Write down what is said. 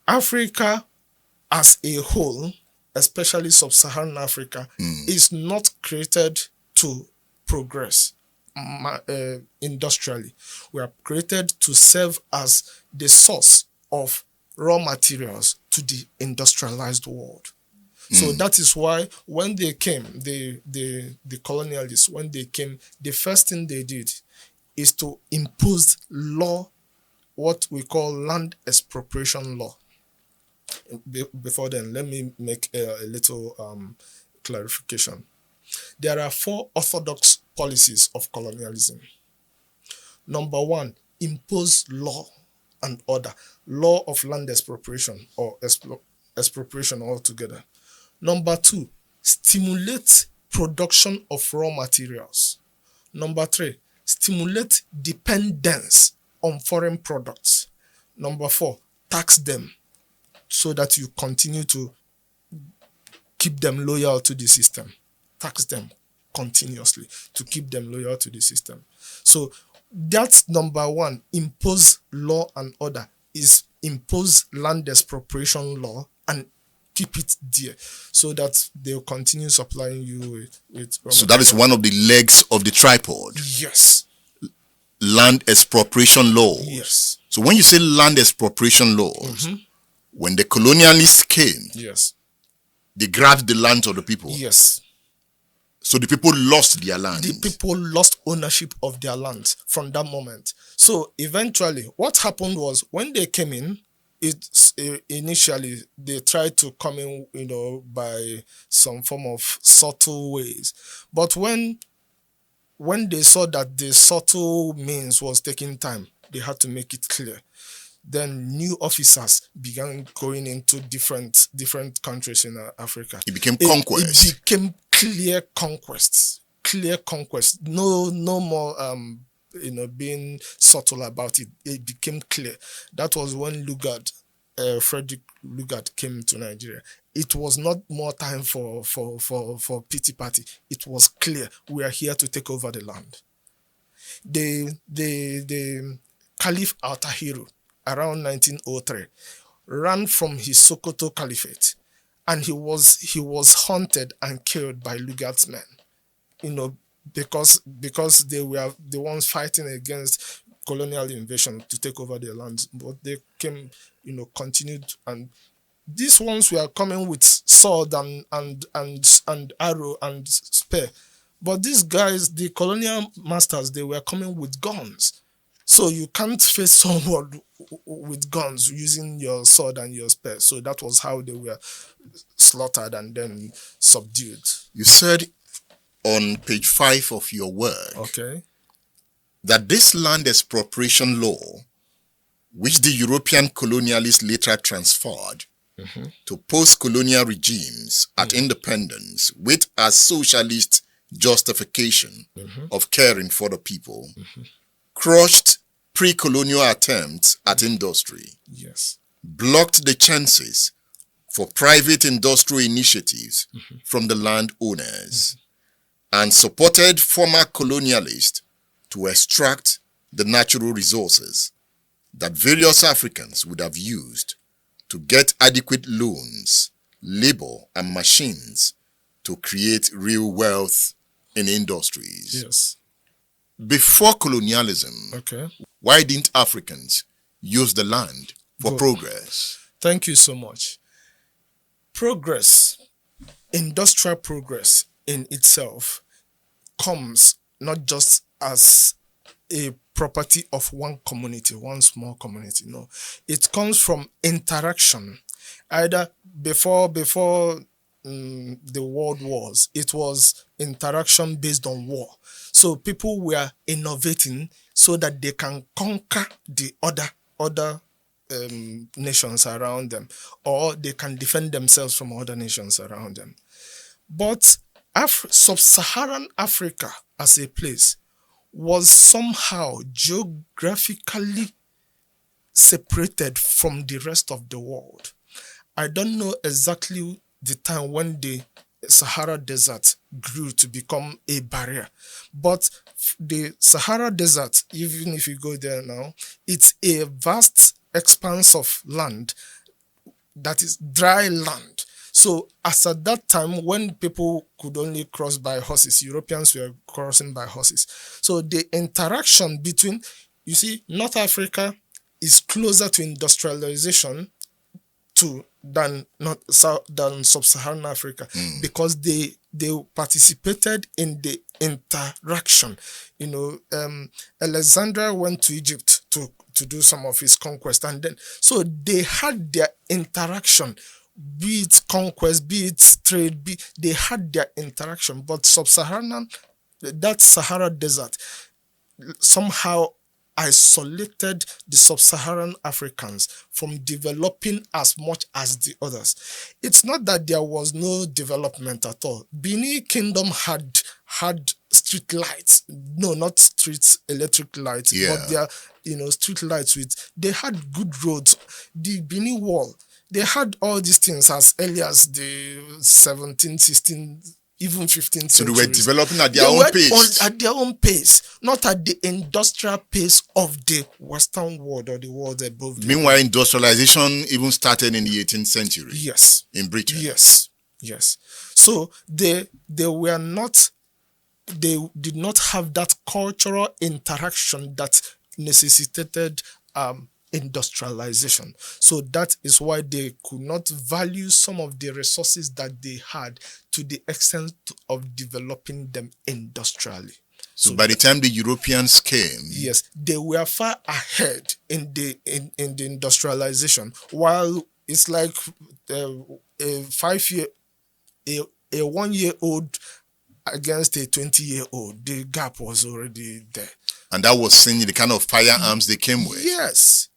Africa as a whole, especially sub-Saharan Africa, is not created to progress industrially. We are created to serve as the source of raw materials to the industrialized world. So that is why when they came, the colonialists, when they came, the first thing they did is to impose law, what we call land expropriation law. Before then, let me make a little clarification. There are 4 orthodox policies of colonialism. Number 1, impose law and order, law of land expropriation or expropriation altogether. Number 2, stimulate production of raw materials. Number 3, stimulate dependence on foreign products. Number 4, tax them so that you continue to keep them loyal to the system. Tax them continuously to keep them loyal to the system. So that's number 1, impose law and order, is impose land expropriation law and keep it there so that they'll continue supplying you with so that is one of the legs of the tripod. Yes. Land expropriation laws. Yes. So when you say land expropriation laws, when the colonialists came, yes, they grabbed the lands of the people. Yes. So the people lost their land. The people lost ownership of their land from that moment. So eventually, what happened was when they came in, initially they tried to come in, by some form of subtle ways. But when they saw that the subtle means was taking time, they had to make it clear. Then new officers began going into different countries in Africa. It became conquest. It became clear conquests. No more being subtle about it. It became clear. That was when Frederick Lugard came to Nigeria. It was not more time for pity party. It was clear we are here to take over the land. The Caliph Al-Tahiru, around 1903, ran from his Sokoto Caliphate, and he was hunted and killed by Lugard's men, because they were the ones fighting against colonial invasion to take over their lands. But they came, continued, and these ones were coming with sword and arrow and spear. But these guys, the colonial masters, they were coming with guns. So you can't face someone with guns using your sword and your spear. So that was how they were slaughtered and then subdued. You said on page 5 of your work, okay, that this land expropriation law, which the European colonialists later transferred to post-colonial regimes at independence with a socialist justification of caring for the people, crushed pre-colonial attempts at industry, yes, blocked the chances for private industrial initiatives from the landowners, and supported former colonialists to extract the natural resources that various Africans would have used to get adequate loans, labor, and machines to create real wealth in industries. yes. Before colonialism, Okay. why didn't Africans use the land for progress? Thank you so much. Progress, industrial progress in itself, comes not just as a property of one community, one small community. No, it comes from interaction. Either before the world wars, it was interaction based on war. So people were innovating so that they can conquer the other nations around them, or they can defend themselves from other nations around them. But sub-Saharan Africa as a place was somehow geographically separated from the rest of the world. I don't know exactly the time when the Sahara Desert grew to become a barrier, but the Sahara Desert, even if you go there now, it's a vast expanse of land that is dry land. So as at that time, when people could only cross by horses, Europeans were crossing by horses. So the interaction between, you see, North Africa is closer to industrialization than sub-Saharan Africa, because they participated in the interaction. Alexander went to Egypt to do some of his conquest, and then so they had their interaction, be it conquest, be it trade, they had their interaction. But sub-Saharan, that Sahara Desert, somehow isolated the sub-Saharan Africans from developing as much as the others. It's not that there was no development at all. Benin Kingdom had street lights. No, not streets, electric lights, but their street lights they had good roads. The Benin Wall, they had all these things as early as the 17th, 16th, even 15th century. So they were developing at their own pace. At their own pace, not at the industrial pace of the Western world or the world above. Meanwhile, industrialization even started in the 18th century. Yes. In Britain. Yes. So they did not have that cultural interaction that necessitated industrialization. So that is why they could not value some of the resources that they had to the extent of developing them industrially. So by the time the Europeans came, yes, they were far ahead in the industrialization, while it's like a 1-year-old against a 20-year-old. The gap was already there. And that was seeing the kind of firearms they came with. Yes.